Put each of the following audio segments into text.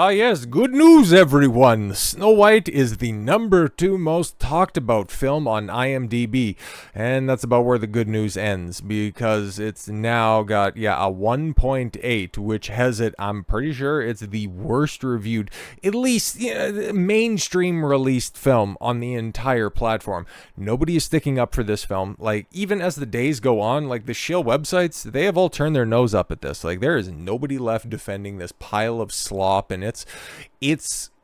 Ah yes, good news everyone! Snow White is the #2 most talked about film on IMDb. And that's about where the good news ends, because it's now got, a 1.8, which has it, I'm pretty sure it's the worst reviewed, at least mainstream released film on the entire platform. Nobody is sticking up for this film. Like, even as the days go on, like the shill websites, they have all turned their nose up at this. Like, there is nobody left defending this pile of slop, and it's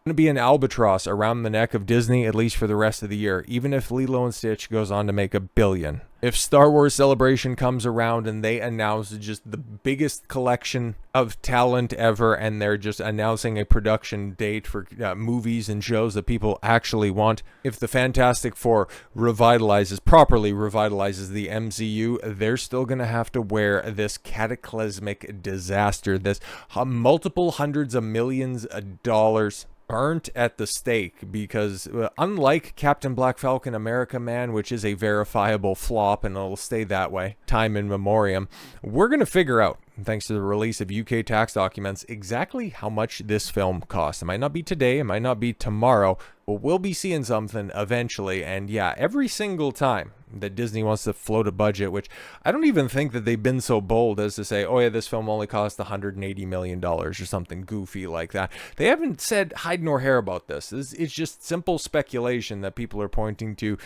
going to be an albatross around the neck of Disney, at least for the rest of the year, even if Lilo and Stitch goes on to make $1 billion. If Star Wars Celebration comes around and they announce just the biggest collection of talent ever, and they're just announcing a production date for movies and shows that people actually want, if the Fantastic Four properly revitalizes the MCU, they're still going to have to wear this cataclysmic disaster, this multiple hundreds of millions of dollars burnt at the stake, because unlike Captain Black Falcon America Man, which is a verifiable flop and it'll stay that way time in memoriam, we're going to figure out, thanks to the release of UK tax documents, exactly how much this film costs. It might not be today, it might not be tomorrow, but we'll be seeing something eventually. And yeah, every single time that Disney wants to float a budget, which I don't even think that they've been so bold as to say, oh yeah, this film only cost $180 million or something goofy like that. They haven't said hide nor hair about this. It's just simple speculation that people are pointing to,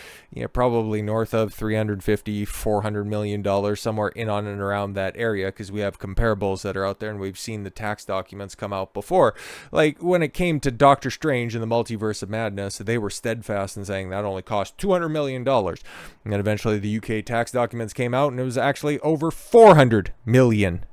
probably north of $350, $400 million, somewhere in on and around that area, because we have comparables that are out there and we've seen the tax documents come out before. Like when it came to Doctor Strange and the Multiverse of Madness, they were steadfast in saying that only cost $200 million. And then eventually the UK tax documents came out and it was actually over $400 million.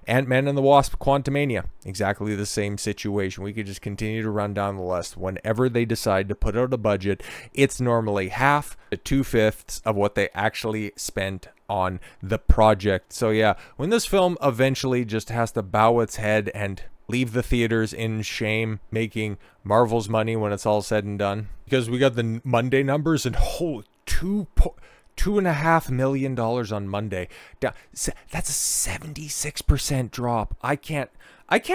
Ant-Man and the Wasp: Quantumania, exactly the same situation. We could just continue to run down the list. Whenever they decide to put out a budget, it's normally half to 2/5 of what they actually spent on the project. So yeah, when this film eventually just has to bow its head and leave the theaters in shame, making Marvel's money when it's all said and done, because we got the Monday numbers and $2.5 million on Monday. That's a 76% drop. I can't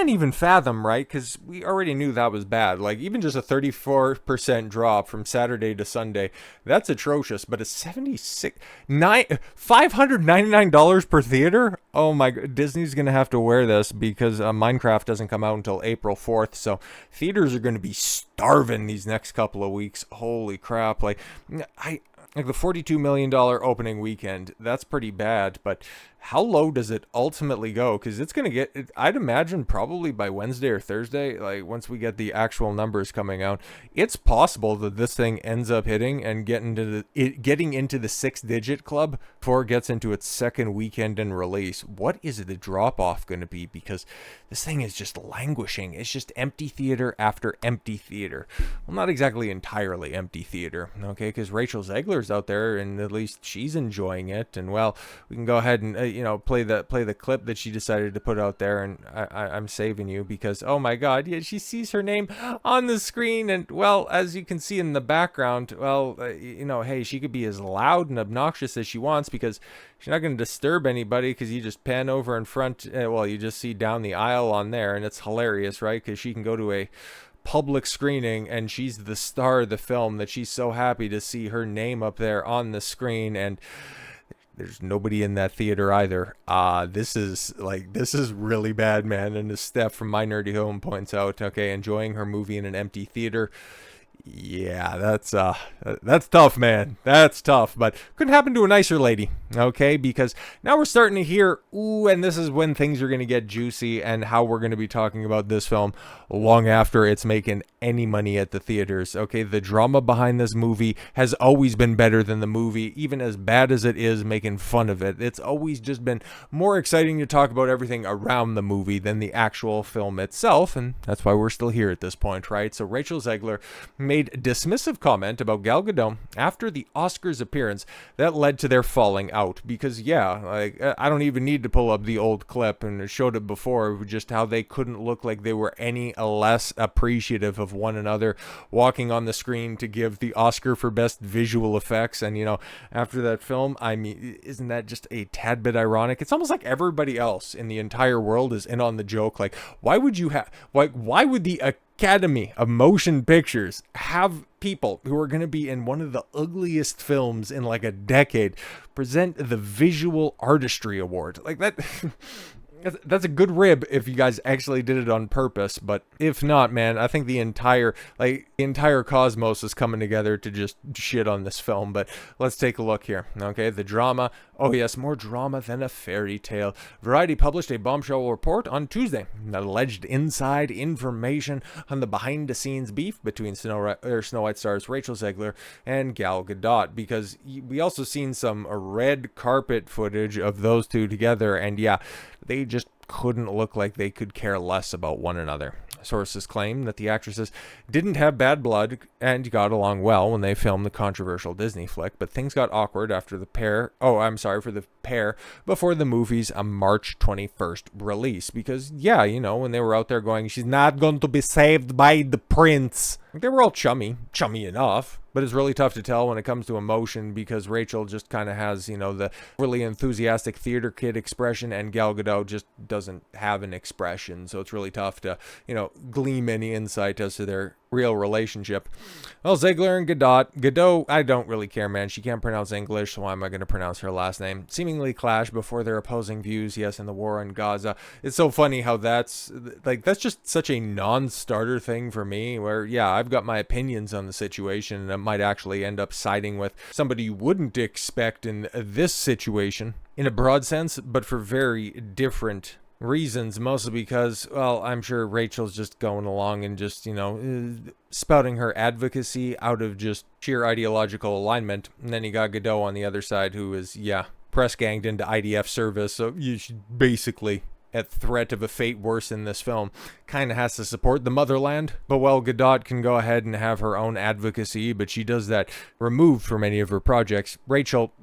even fathom, right? Because we already knew that was bad. Like, even just a 34% drop from Saturday to Sunday, that's atrocious. But a $599 per theater? Oh my God, Disney's going to have to wear this, because Minecraft doesn't come out until April 4th. So theaters are going to be starving these next couple of weeks. Holy crap. Like the $42 million opening weekend, that's pretty bad, but how low does it ultimately go? Because it's going to get, I'd imagine probably by Wednesday or Thursday, like once we get the actual numbers coming out, it's possible that this thing ends up hitting and getting into the 6-digit club before it gets into its second weekend in release. What is the drop off going to be? Because this thing is just languishing. It's just empty theater after empty theater. Well, not exactly entirely empty theater, okay? Because Rachel Zegler's out there, and at least she's enjoying it. And well, we can go ahead and play the clip that she decided to put out there, and I'm saving you because, oh my God, yeah, she sees her name on the screen, and well, as you can see in the background, well, hey, she could be as loud and obnoxious as she wants, because she's not going to disturb anybody, because you just pan over in front, well, you just see down the aisle on there, and it's hilarious, right? Because she can go to a public screening and she's the star of the film, that she's so happy to see her name up there on the screen, and there's nobody in that theater either. This is really bad, man. And as Steph from My Nerdy Home points out, okay, enjoying her movie in an empty theater. Yeah, that's tough, man. That's tough, but couldn't happen to a nicer lady, okay? Because now we're starting to hear, ooh, and this is when things are going to get juicy, and how we're going to be talking about this film long after it's making any money at the theaters, okay? The drama behind this movie has always been better than the movie, even as bad as it is making fun of it. It's always just been more exciting to talk about everything around the movie than the actual film itself, and that's why we're still here at this point, right? So Rachel Zegler made a dismissive comment about Gal Gadot after the Oscars appearance that led to their falling out. Because, yeah, like, I don't even need to pull up the old clip, and it showed it before, just how they couldn't look like they were any less appreciative of one another walking on the screen to give the Oscar for Best Visual Effects. And, after that film, I mean, isn't that just a tad bit ironic? It's almost like everybody else in the entire world is in on the joke. Like, why would the Academy of Motion Pictures have people who are going to be in one of the ugliest films in like a decade present the Visual Artistry Award? Like that. That's a good rib if you guys actually did it on purpose, but if not, man, I think the entire cosmos is coming together to just shit on this film. But let's take a look here. Okay, the drama. Oh yes, more drama than a fairy tale. Variety published a bombshell report on Tuesday that alleged inside information on the behind-the-scenes beef between Snow White stars Rachel Zegler and Gal Gadot, because we also seen some red carpet footage of those two together, and yeah, they just couldn't look like they could care less about one another. Sources claim that the actresses didn't have bad blood and got along well when they filmed the controversial Disney flick, but things got awkward after the pair, before the movie's March 21st release. Because, yeah, when they were out there going, she's not going to be saved by the prince. They were all chummy enough. But it's really tough to tell when it comes to emotion, because Rachel just kind of has, the really enthusiastic theater kid expression, and Gal Gadot just doesn't have an expression. So it's really tough to, glean any insight as to their real relationship. Well, Zegler and Gadot, I don't really care, man. She can't pronounce English, so why am I going to pronounce her last name? Seemingly clash before their opposing views, yes, in the war in Gaza. It's so funny how that's just such a non-starter thing for me, where, yeah, I've got my opinions on the situation, and I might actually end up siding with somebody you wouldn't expect in this situation in a broad sense, but for very different reasons, mostly because, well, I'm sure Rachel's just going along and just, spouting her advocacy out of just sheer ideological alignment. And then you got Gadot on the other side, who is, press ganged into IDF service. So you should basically, at threat of a fate worse in this film, kind of has to support the motherland. But while Gadot can go ahead and have her own advocacy, but she does that removed from any of her projects, Rachel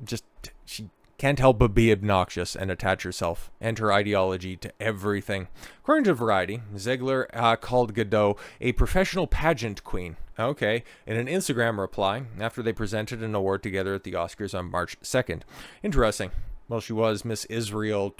she can't help but be obnoxious and attach herself and her ideology to everything. According to Variety, Zegler called Gadot a professional pageant queen. Okay, in an Instagram reply after they presented an award together at the Oscars on March 2nd. Interesting. Well, she was Miss Israel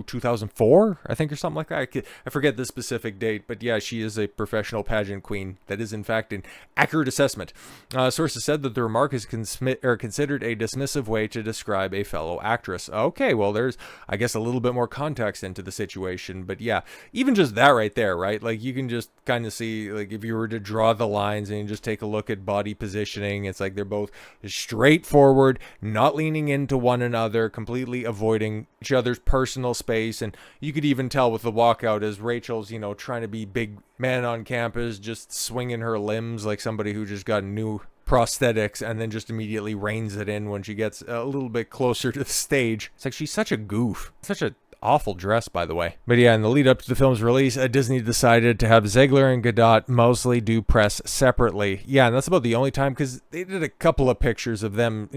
2004, I think, or something like that. I forget the specific date, but yeah, she is a professional pageant queen. That is, in fact, an accurate assessment. Sources said that the remark is considered a dismissive way to describe a fellow actress. Okay, well, there's, I guess, a little bit more context into the situation, but yeah, even just that right there, right? Like, you can just kind of see, like, if you were to draw the lines and you just take a look at body positioning, it's like they're both straightforward, not leaning into one another, completely avoiding each other's personal space. And you could even tell with the walkout as Rachel's, trying to be big man on campus, just swinging her limbs like somebody who just got new prosthetics, and then just immediately reins it in when she gets a little bit closer to the stage. It's like she's such a goof. Such a awful dress, by the way. But yeah, in the lead up to the film's release, Disney decided to have Zegler and Gadot mostly do press separately. Yeah, and that's about the only time, because they did a couple of pictures of them,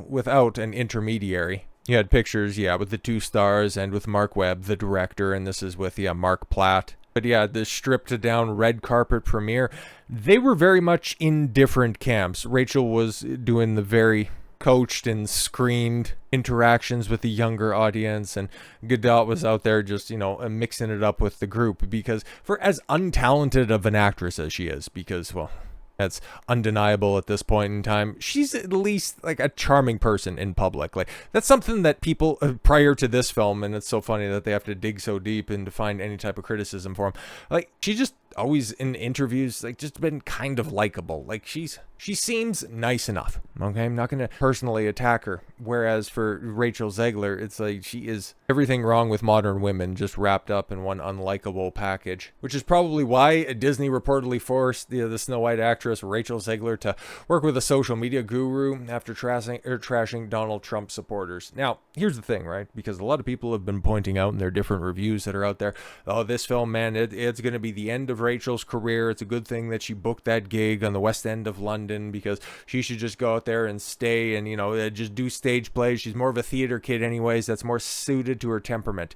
without an intermediary. You had pictures, with the two stars and with Mark Webb, the director, and this is with, Mark Platt. But yeah, the stripped down red carpet premiere, they were very much in different camps. Rachel was doing the very coached and screened interactions with the younger audience, and Gadot was out there just, mixing it up with the group, because for as untalented of an actress as she is, because, well, that's undeniable at this point in time, she's at least like a charming person in public. Like, that's something that people prior to this film, and it's so funny that they have to dig so deep and to find any type of criticism for him. Like, she just always in interviews, like, just been kind of likable. Like, she seems nice enough. Okay, I'm not gonna personally attack her. Whereas for Rachel Zegler, it's like she is everything wrong with modern women, just wrapped up in one unlikable package. Which is probably why Disney reportedly forced the Snow White actress Rachel Zegler to work with a social media guru after trashing Donald Trump supporters. Now, here's the thing, right? Because a lot of people have been pointing out in their different reviews that are out there, oh, this film, man, it's gonna be the end of Rachel's career. It's a good thing that she booked that gig on the West End of London, because she should just go out there and stay and, just do stage plays. She's more of a theater kid anyways. That's more suited to her temperament.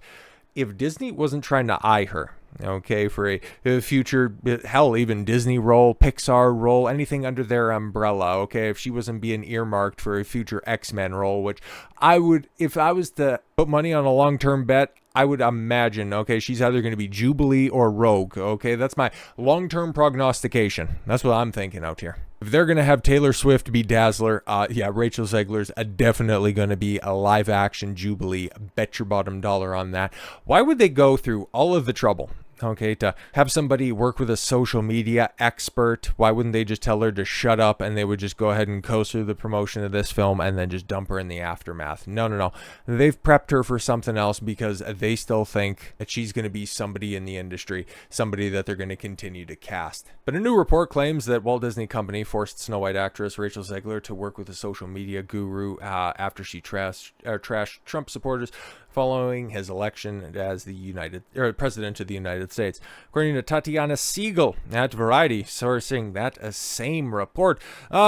If Disney wasn't trying to eye her, okay, for a future, hell, even Disney role, Pixar role, anything under their umbrella, okay, if she wasn't being earmarked for a future X-Men role, which I would, if I was to put money on a long-term bet, I would imagine, okay, she's either going to be Jubilee or Rogue, okay? That's my long-term prognostication. That's what I'm thinking out here. If they're going to have Taylor Swift be Dazzler, Rachel Zegler's definitely going to be a live-action Jubilee. Bet your bottom dollar on that. Why would they go through all of the trouble, okay, to have somebody work with a social media expert? Why wouldn't they just tell her to shut up and they would just go ahead and coast through the promotion of this film and then just dump her in the aftermath? No. They've prepped her for something else because they still think that she's going to be somebody in the industry, somebody that they're going to continue to cast. But a new report claims that Walt Disney Company forced Snow White actress Rachel Zegler to work with a social media guru after she trashed Trump supporters following his election as the president of the United States. According to Tatiana Siegel at Variety, sourcing that same report,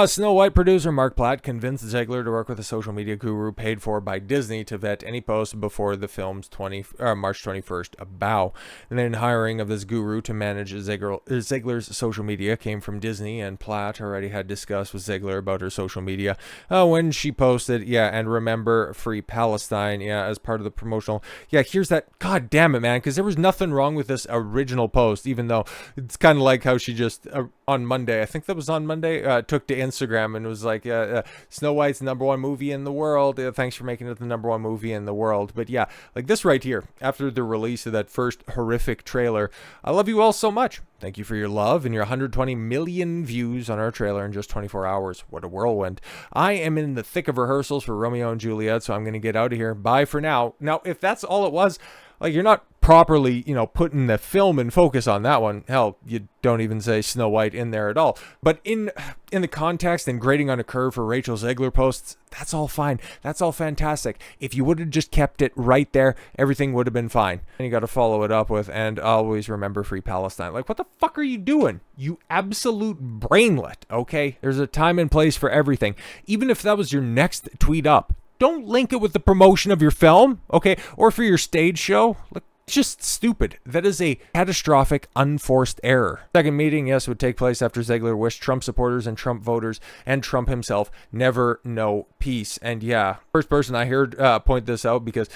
Snow White producer Mark Platt convinced Zegler to work with a social media guru paid for by Disney to vet any post before the film's March 21st bow. And then hiring of this guru to manage Zegler's social media came from Disney, and Platt already had discussed with Zegler about her social media when she posted, and remember Free Palestine, as part of the promotional. Here's that. God damn it, man, because there was nothing wrong with this original post, even though it's kind of like how she just on Monday, I think that was on Monday, took to Instagram and was like, Snow White's #1 movie in the world. Thanks for making it the #1 movie in the world. But yeah, like this right here, after the release of that first horrific trailer, I love you all so much. Thank you for your love and your 120 million views on our trailer in just 24 hours. What a whirlwind. I am in the thick of rehearsals for Romeo and Juliet, so I'm going to get out of here. Bye for now. Now, if that's all it was, like, you're not properly, putting the film in focus on that one. Hell, you don't even say Snow White in there at all. But in the context and grading on a curve for Rachel Zegler posts, that's all fine. That's all fantastic. If you would have just kept it right there, everything would have been fine. And you got to follow it up with, and always remember Free Palestine. Like, what the fuck are you doing? You absolute brainlet, okay? There's a time and place for everything. Even if that was your next tweet up, don't link it with the promotion of your film, okay? Or for your stage show. Like, it's just stupid. That is a catastrophic, unforced error. Second meeting, yes, would take place after Zegler wished Trump supporters and Trump voters and Trump himself never know peace. And yeah, first person I heard point this out, because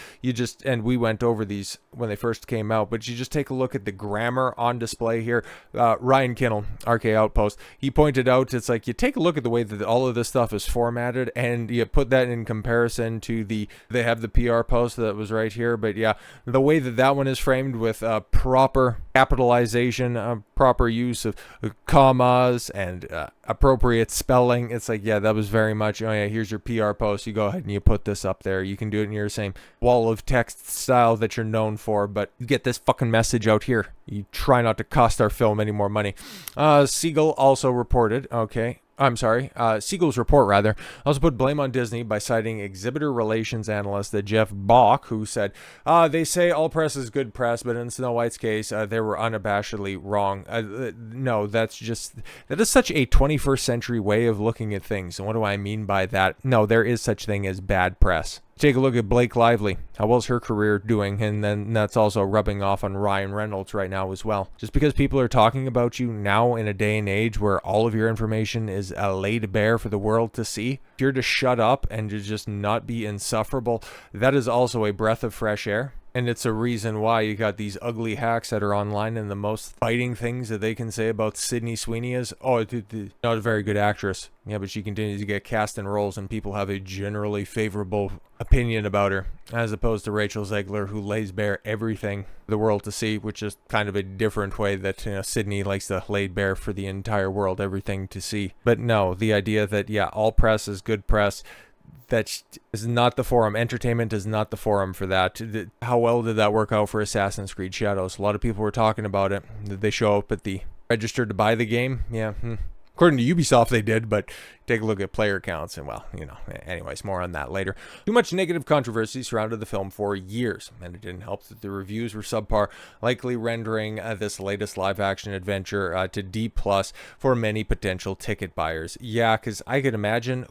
and we went over these when they first came out, but you just take a look at the grammar on display here. Ryan Kinnell, RK Outpost, he pointed out, it's like, you take a look at the way that all of this stuff is formatted and you put that in comparison to they have the PR post that was right here, but yeah, the way that one is framed with proper capitalization, proper use of commas and appropriate spelling. It's like, yeah, that was very much, oh yeah, here's your PR post. You go ahead and you put this up there. You can do it in your same wall of text style that you're known for, but you get this fucking message out here. You try not to cost our film any more money. Siegel also reported, Siegel's report, rather, also put blame on Disney by citing exhibitor relations analyst Jeff Bach, who said, they say all press is good press, but in Snow White's case, they were unabashedly wrong. No, that is such a 21st century way of looking at things. And what do I mean by that? No, there is such thing as bad press. Take a look at Blake Lively. How well's her career doing? And then that's also rubbing off on Ryan Reynolds right now as well. Just because people are talking about you now in a day and age where all of your information is laid bare for the world to see, if you're to shut up and to just not be insufferable, that is also a breath of fresh air. And it's a reason why you got these ugly hacks that are online, and the most biting things that they can say about Sydney Sweeney is, not a very good actress. Yeah, but she continues to get cast in roles and people have a generally favorable opinion about her, as opposed to Rachel Zegler, who lays bare everything for the world to see, which is kind of a different way that Sydney likes to lay bare for the entire world, everything to see. But no, the idea that, yeah, all press is good press, that is not the forum. Entertainment is not the forum for that. How well did that work out for Assassin's Creed Shadows? A lot of people were talking about it. Did they show up at the register to buy the game? Yeah. According to Ubisoft, they did, but take a look at player counts, and well, anyways, more on that later. Too much negative controversy surrounded the film for years, and it didn't help that the reviews were subpar, likely rendering this latest live-action adventure to D+ for many potential ticket buyers. Yeah, because I could imagine,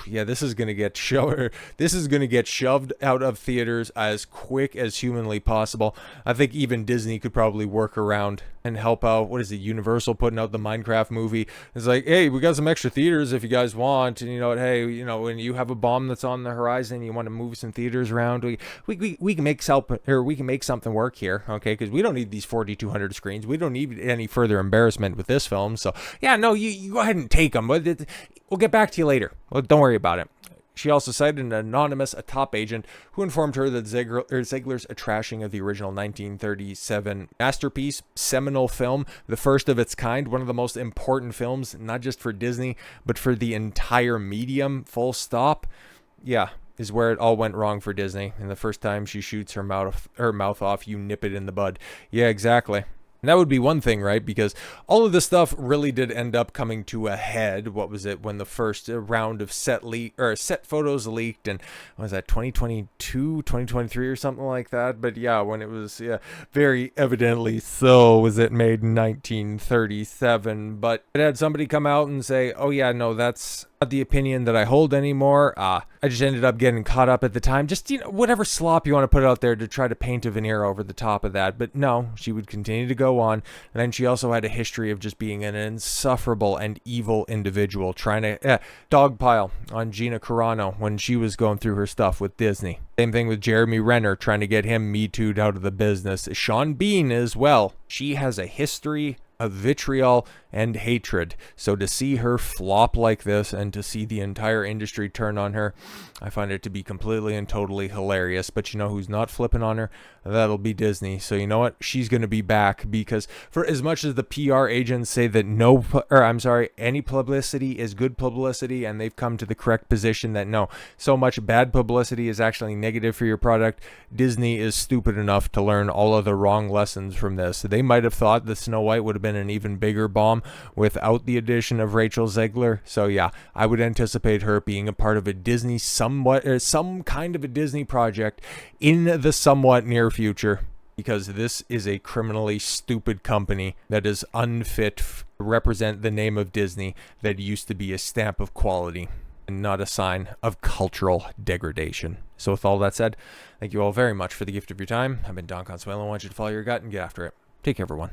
this is gonna get shoved out of theaters as quick as humanly possible. I think even Disney could probably work around and help out. What is it, Universal putting out the Minecraft movie? It's like, hey, we got some extra theaters if you guys want, and hey, when you have a bomb that's on the horizon, you want to move some theaters around, we can make something work here, okay? Because we don't need these 4,200 screens. We don't need any further embarrassment with this film. So yeah, no, you go ahead and take them. But we'll get back to you later. Well, don't worry about it. She also cited an anonymous, a top agent, who informed her that Zegler's trashing of the original 1937 masterpiece, seminal film, the first of its kind, one of the most important films, not just for Disney, but for the entire medium, full stop. Yeah, is where it all went wrong for Disney. And the first time she shoots her mouth off, you nip it in the bud. Yeah, exactly. And that would be one thing, right? Because all of this stuff really did end up coming to a head. What was it, when the first round of set photos leaked, and was that 2022, 2023 or something like that? But yeah, when it was very evidently so was it made in 1937. But it had somebody come out and say, oh yeah, no, that's not the opinion that I hold anymore. I just ended up getting caught up at the time. Just, whatever slop you want to put out there to try to paint a veneer over the top of that. But no, she would continue to go on. And then she also had a history of just being an insufferable and evil individual, trying to dogpile on Gina Carano when she was going through her stuff with Disney. Same thing with Jeremy Renner, trying to get him Me Too'd out of the business. Sean Bean as well. She has a history of vitriol and hatred. So to see her flop like this and to see the entire industry turn on her, I find it to be completely and totally hilarious. But you know who's not flipping on her? That'll be Disney. So you know what? She's going to be back, because for as much as the PR agents say that any publicity is good publicity, and they've come to the correct position that no, so much bad publicity is actually negative for your product, Disney is stupid enough to learn all of the wrong lessons from this. They might have thought that Snow White would have been an even bigger bomb without the addition of Rachel Zegler. So yeah, I would anticipate her being a part of a Disney some kind of a Disney project in the somewhat near future, because this is a criminally stupid company that is unfit to represent the name of Disney that used to be a stamp of quality and not a sign of cultural degradation. So with all that said, thank you all very much for the gift of your time. I've been Don Consuelo. I want you to follow your gut and get after it. Take care, everyone.